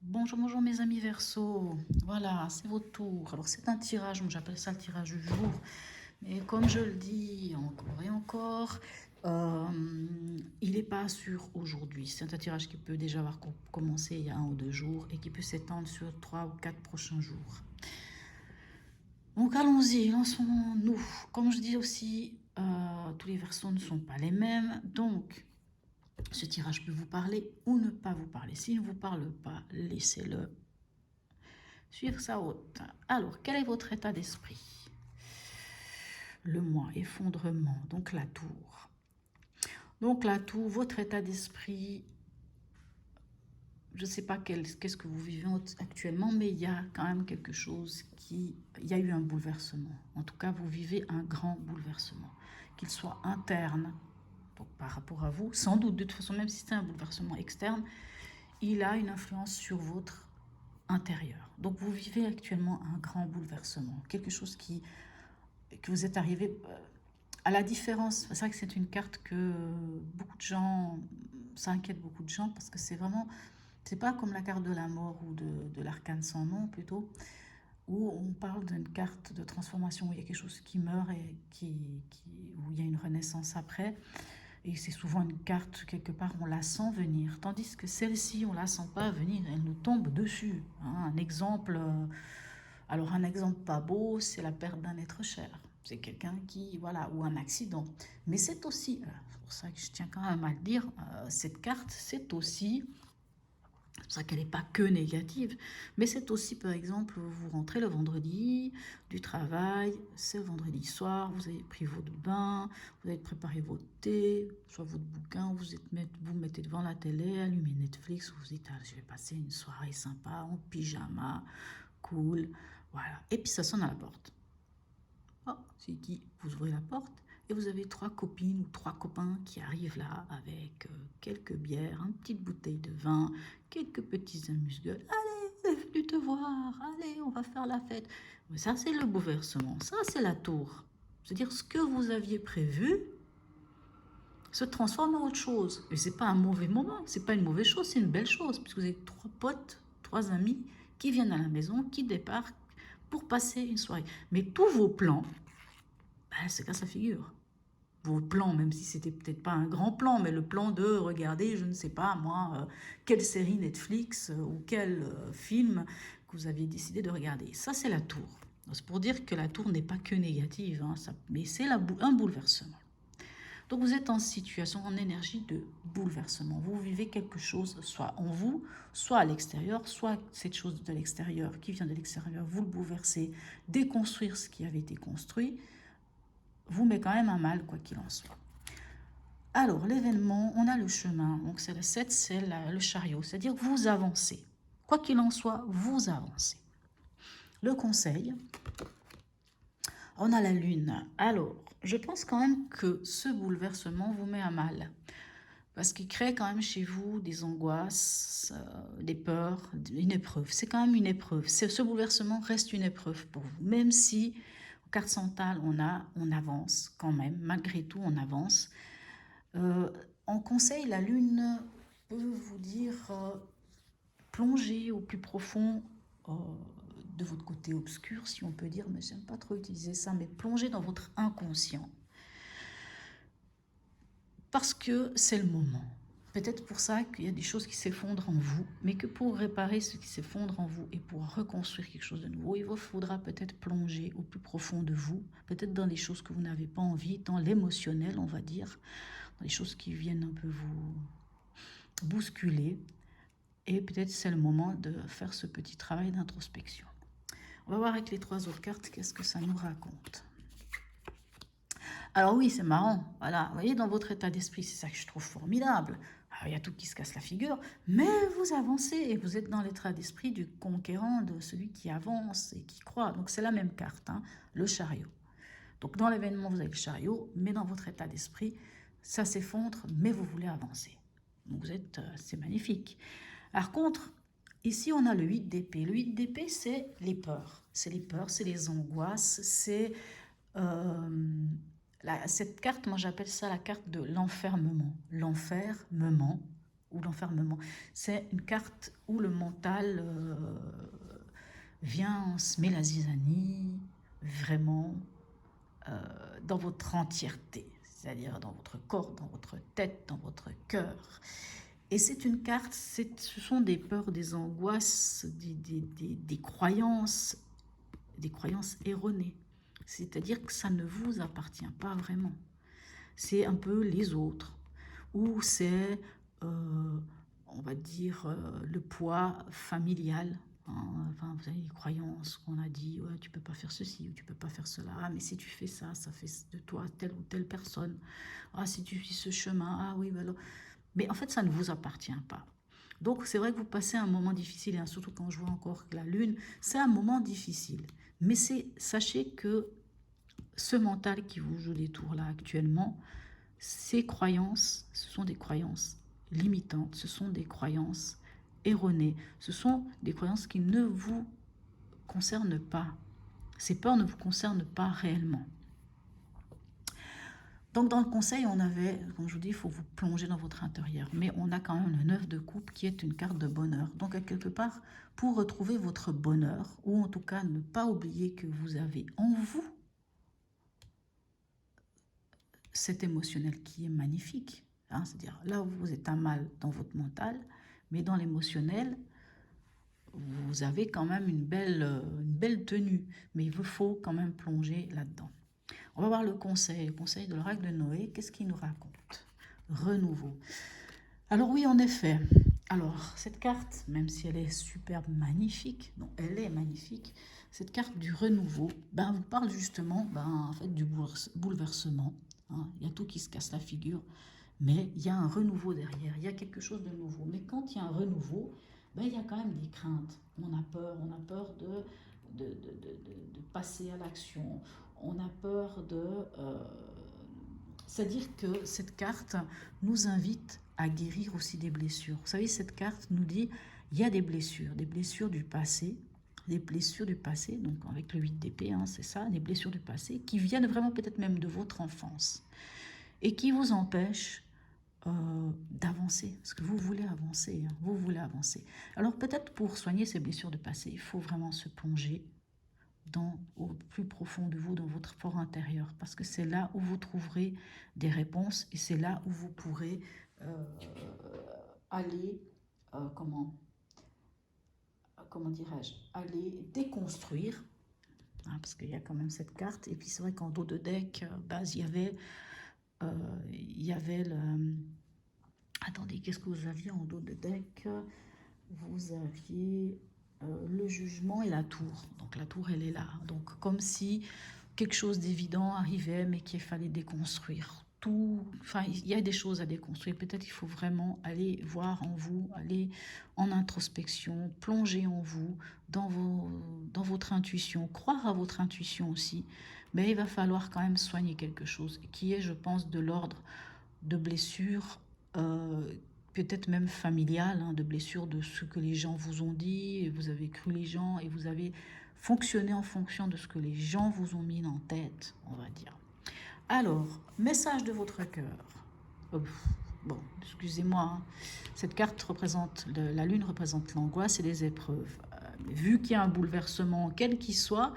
Bonjour, bonjour mes amis Verseau. Voilà, c'est votre tour. Alors c'est un tirage, moi j'appelle ça le tirage du jour. Mais comme je le dis encore et encore, il n'est pas sûr aujourd'hui. C'est un tirage qui peut déjà avoir commencé il y a 1 ou 2 jours et qui peut s'étendre sur 3 ou 4 prochains jours. Donc allons-y, lançons-nous. Comme je dis aussi, tous les Verseaux ne sont pas les mêmes. Donc ce tirage peut vous parler ou ne pas vous parler. S'il ne vous parle pas, laissez-le suivre sa route. Alors, quel est votre état d'esprit? Le mois, effondrement, donc la tour. Donc la tour, votre état d'esprit, je ne sais pas qu'est-ce que vous vivez actuellement, mais il y a quand même quelque chose il y a eu un bouleversement. En tout cas, vous vivez un grand bouleversement, qu'il soit interne, donc par rapport à vous, sans doute, de toute façon, même si c'est un bouleversement externe, il a une influence sur votre intérieur. Donc vous vivez actuellement un grand bouleversement, quelque chose que vous êtes arrivé à la différence. C'est vrai que c'est une carte que beaucoup de gens, ça inquiète beaucoup de gens parce que c'est vraiment, c'est pas comme la carte de la mort ou de l'arcane sans nom plutôt, où on parle d'une carte de transformation où il y a quelque chose qui meurt et où il y a une renaissance après. Et c'est souvent une carte, quelque part, on la sent venir. Tandis que celle-ci, on la sent pas venir, elle nous tombe dessus. Hein. Un exemple, alors un exemple pas beau, c'est la perte d'un être cher. C'est quelqu'un qui, voilà, ou un accident. Mais c'est aussi, c'est pour ça que je tiens quand même à le dire, cette carte, c'est aussi, c'est pour ça qu'elle n'est pas que négative, mais c'est aussi, par exemple, vous rentrez le vendredi du travail, c'est vendredi soir, vous avez pris votre bain, vous avez préparé votre thé, soit votre bouquin, vous mettez devant la télé, allumez Netflix, vous dites, ah, je vais passer une soirée sympa en pyjama, cool, voilà. Et puis ça sonne à la porte. Oh, c'est qui? Vous ouvrez la porte et vous avez 3 copines ou 3 copains qui arrivent là avec quelques bières, une petite bouteille de vin, quelques petits amuse-gueules. Allez, venu te voir, allez, on va faire la fête. Mais ça, c'est le bouleversement, ça, c'est la tour. C'est-à-dire ce que vous aviez prévu se transforme en autre chose. Et c'est pas un mauvais moment, c'est pas une mauvaise chose, c'est une belle chose, puisque vous avez 3 potes, 3 amis qui viennent à la maison, qui débarquent pour passer une soirée. Mais tous vos plans, ben, c'est casse la figure. Vos plans, même si c'était peut-être pas un grand plan, mais le plan de regarder, je ne sais pas moi, quelle série Netflix ou quel film que vous aviez décidé de regarder. Ça, c'est la tour. C'est pour dire que la tour n'est pas que négative, hein, mais c'est un bouleversement. Donc vous êtes en situation, en énergie de bouleversement. Vous vivez quelque chose, soit en vous, soit à l'extérieur, soit cette chose de l'extérieur qui vient de l'extérieur, vous le bouleversez, déconstruire ce qui avait été construit, vous met quand même à mal, quoi qu'il en soit. Alors, l'événement, on a le chemin, donc c'est le 7, c'est le chariot, c'est-à-dire vous avancez. Quoi qu'il en soit, vous avancez. Le conseil, on a la lune. Alors, je pense quand même que ce bouleversement vous met à mal. Parce qu'il crée quand même chez vous des angoisses, des peurs, une épreuve. C'est quand même une épreuve. Ce bouleversement reste une épreuve pour vous. Même si, aux cartes centrales, on avance quand même. Malgré tout, on avance. En conseil, la lune peut vous dire plonger au plus profond de votre côté obscur, si on peut dire, mais j'aime pas trop utiliser ça, mais plonger dans votre inconscient. Parce que c'est le moment. Peut-être pour ça qu'il y a des choses qui s'effondrent en vous, mais que pour réparer ce qui s'effondre en vous et pour reconstruire quelque chose de nouveau, il vous faudra peut-être plonger au plus profond de vous, peut-être dans des choses que vous n'avez pas envie, dans l'émotionnel, on va dire, dans les choses qui viennent un peu vous bousculer. Et peut-être c'est le moment de faire ce petit travail d'introspection. On va voir avec les 3 autres cartes qu'est-ce que ça nous raconte. Alors oui, c'est marrant, voilà, vous voyez, dans votre état d'esprit, c'est ça que je trouve formidable. Alors, il y a tout qui se casse la figure, mais vous avancez et vous êtes dans l'état d'esprit du conquérant, de celui qui avance et qui croit. Donc c'est la même carte, hein, le chariot. Donc dans l'événement, vous avez le chariot, mais dans votre état d'esprit, ça s'effondre, mais vous voulez avancer. Donc vous êtes, c'est magnifique. Par contre, ici on a le 8 d'épée. Le 8 d'épée, c'est les peurs. C'est les peurs, c'est les angoisses, c'est... cette carte, moi j'appelle ça la carte de l'enfermement. L'enfermement ou l'enfermement. C'est une carte où le mental vient, se met la zizanie, vraiment, dans votre entièreté, c'est-à-dire dans votre corps, dans votre tête, dans votre cœur. Et c'est une carte, ce sont des peurs, des angoisses, des croyances erronées. C'est-à-dire que ça ne vous appartient pas vraiment. C'est un peu les autres, ou c'est, on va dire, le poids familial. Hein. Enfin, vous avez les croyances qu'on a dit, ouais, tu peux pas faire ceci ou tu peux pas faire cela. Ah, mais si tu fais ça, ça fait de toi telle ou telle personne. Ah, si tu suis ce chemin, ah oui, ben alors. Mais en fait, ça ne vous appartient pas. Donc, c'est vrai que vous passez un moment difficile, et surtout quand je vois encore la lune, c'est un moment difficile. Mais sachez que ce mental qui vous joue des tours là actuellement, ces croyances, ce sont des croyances limitantes, ce sont des croyances erronées, ce sont des croyances qui ne vous concernent pas. Ces peurs ne vous concernent pas réellement. Donc dans le conseil, on avait, comme je vous dis, il faut vous plonger dans votre intérieur. Mais on a quand même le 9 de coupe qui est une carte de bonheur. Donc à quelque part, pour retrouver votre bonheur, ou en tout cas ne pas oublier que vous avez en vous cet émotionnel qui est magnifique. Hein, c'est-à-dire là où vous êtes un mal dans votre mental, mais dans l'émotionnel, vous avez quand même une belle tenue. Mais il vous faut quand même plonger là-dedans. On va voir le conseil de l'oracle de Noé. Qu'est-ce qu'il nous raconte? Renouveau. Alors oui, en effet. Alors, cette carte, même si elle est superbe, magnifique, non, elle est magnifique, cette carte du renouveau, ben, vous parle justement en fait, du bouleversement. Hein. Il y a tout qui se casse la figure, mais il y a un renouveau derrière, il y a quelque chose de nouveau. Mais quand il y a un renouveau, ben, il y a quand même des craintes. On a peur de passer à l'action. On a peur de... c'est-à-dire que cette carte nous invite à guérir aussi des blessures. Vous savez, cette carte nous dit, il y a des blessures du passé, donc avec le 8 d'épée, hein, c'est ça, des blessures du passé, qui viennent vraiment peut-être même de votre enfance, et qui vous empêchent d'avancer, parce que vous voulez avancer, hein, vous voulez avancer. Alors peut-être pour soigner ces blessures du passé, il faut vraiment se plonger au plus profond de vous, dans votre fort intérieur, parce que c'est là où vous trouverez des réponses, et c'est là où vous pourrez aller, comment dirais-je, aller déconstruire, hein, parce qu'il y a quand même cette carte. Et puis c'est vrai qu'en dos de deck, il y avait le... Attendez, qu'est-ce que vous aviez en dos de deck? Vous aviez le jugement et la tour. Donc la tour, elle est là. Donc comme si quelque chose d'évident arrivait, mais qu'il fallait déconstruire. Enfin, il y a des choses à déconstruire. Peut-être il faut vraiment aller voir en vous, aller en introspection, plonger en vous, dans votre intuition, croire à votre intuition aussi. Mais il va falloir quand même soigner quelque chose qui est, je pense, de l'ordre de blessures, peut-être même familiales, hein, de blessures de ce que les gens vous ont dit, et vous avez cru les gens, et vous avez fonctionné en fonction de ce que les gens vous ont mis en tête, on va dire. Alors, message de votre cœur. Bon, excusez-moi, hein. Cette carte représente, la lune représente l'angoisse et les épreuves. Vu qu'il y a un bouleversement, quel qu'il soit,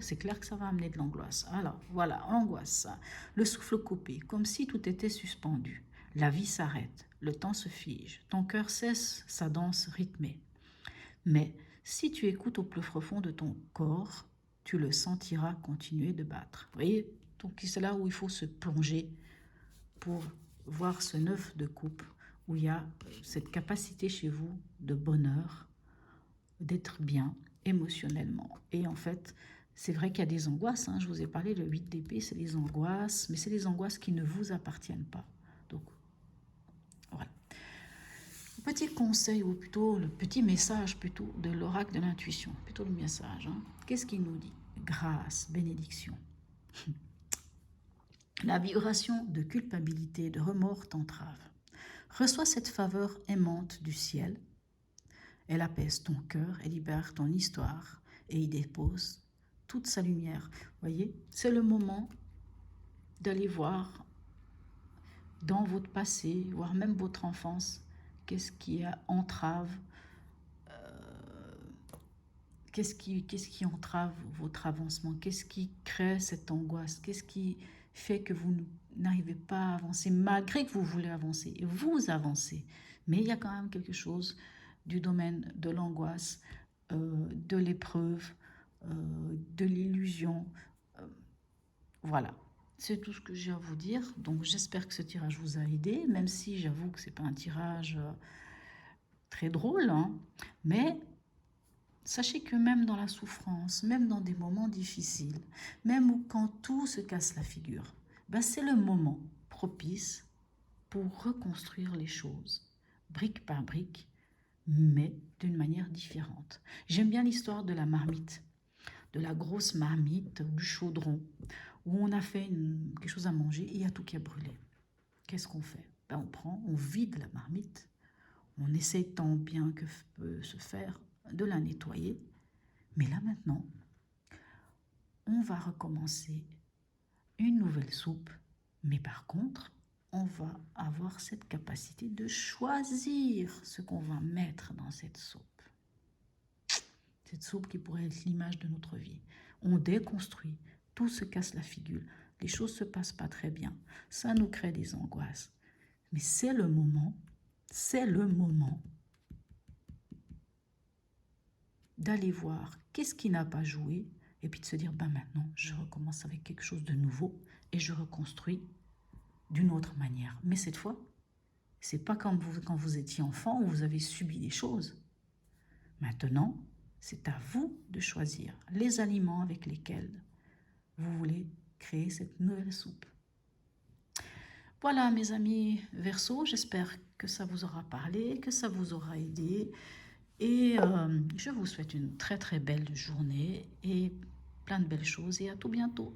c'est clair que ça va amener de l'angoisse. Alors, voilà, l'angoisse. Le souffle coupé, comme si tout était suspendu. La vie s'arrête, le temps se fige, ton cœur cesse sa danse rythmée. Mais si tu écoutes au plus profond de ton corps, tu le sentiras continuer de battre. Vous voyez, donc c'est là où il faut se plonger pour voir ce 9 de coupe, où il y a cette capacité chez vous de bonheur, d'être bien émotionnellement. Et en fait, c'est vrai qu'il y a des angoisses, hein. Je vous ai parlé, le 8 d'épée, c'est les angoisses, mais c'est les angoisses qui ne vous appartiennent pas. Donc, voilà. Petit conseil, ou plutôt le petit message plutôt de l'oracle de l'intuition, plutôt le message. Hein. Qu'est-ce qu'il nous dit? Grâce, bénédiction. La vibration de culpabilité, de remords t'entrave. Reçois cette faveur aimante du ciel. Elle apaise ton cœur, elle libère ton histoire et y dépose toute sa lumière. Voyez, c'est le moment d'aller voir dans votre passé, voire même votre enfance, Qu'est-ce qui entrave qu'est-ce qui entrave votre avancement? Qu'est-ce qui crée cette angoisse? Qu'est-ce qui fait que vous n'arrivez pas à avancer malgré que vous voulez avancer? Et vous avancez. Mais il y a quand même quelque chose du domaine de l'angoisse, de l'épreuve, de l'illusion. Voilà. C'est tout ce que j'ai à vous dire. Donc j'espère que ce tirage vous a aidé, même si j'avoue que ce n'est pas un tirage très drôle, hein, mais sachez que même dans la souffrance, même dans des moments difficiles, même quand tout se casse la figure, ben c'est le moment propice pour reconstruire les choses, brique par brique, mais d'une manière différente. J'aime bien l'histoire de la marmite, de la grosse marmite, du chaudron, où on a fait quelque chose à manger et il y a tout qui a brûlé. Qu'est-ce qu'on fait? Ben on vide la marmite, on essaie tant bien que peut se faire de la nettoyer. Mais là maintenant, on va recommencer une nouvelle soupe. Mais par contre, on va avoir cette capacité de choisir ce qu'on va mettre dans cette soupe. Cette soupe qui pourrait être l'image de notre vie. On déconstruit, tout se casse la figure, les choses ne se passent pas très bien, ça nous crée des angoisses. Mais c'est le moment d'aller voir qu'est-ce qui n'a pas joué et puis de se dire, ben maintenant, je recommence avec quelque chose de nouveau et je reconstruis d'une autre manière. Mais cette fois, c'est pas comme quand vous étiez enfant où vous avez subi des choses. Maintenant, c'est à vous de choisir les aliments avec lesquels vous voulez créer cette nouvelle soupe. Voilà mes amis Verseau, j'espère que ça vous aura parlé, que ça vous aura aidé. Et je vous souhaite une très très belle journée et plein de belles choses et à tout bientôt.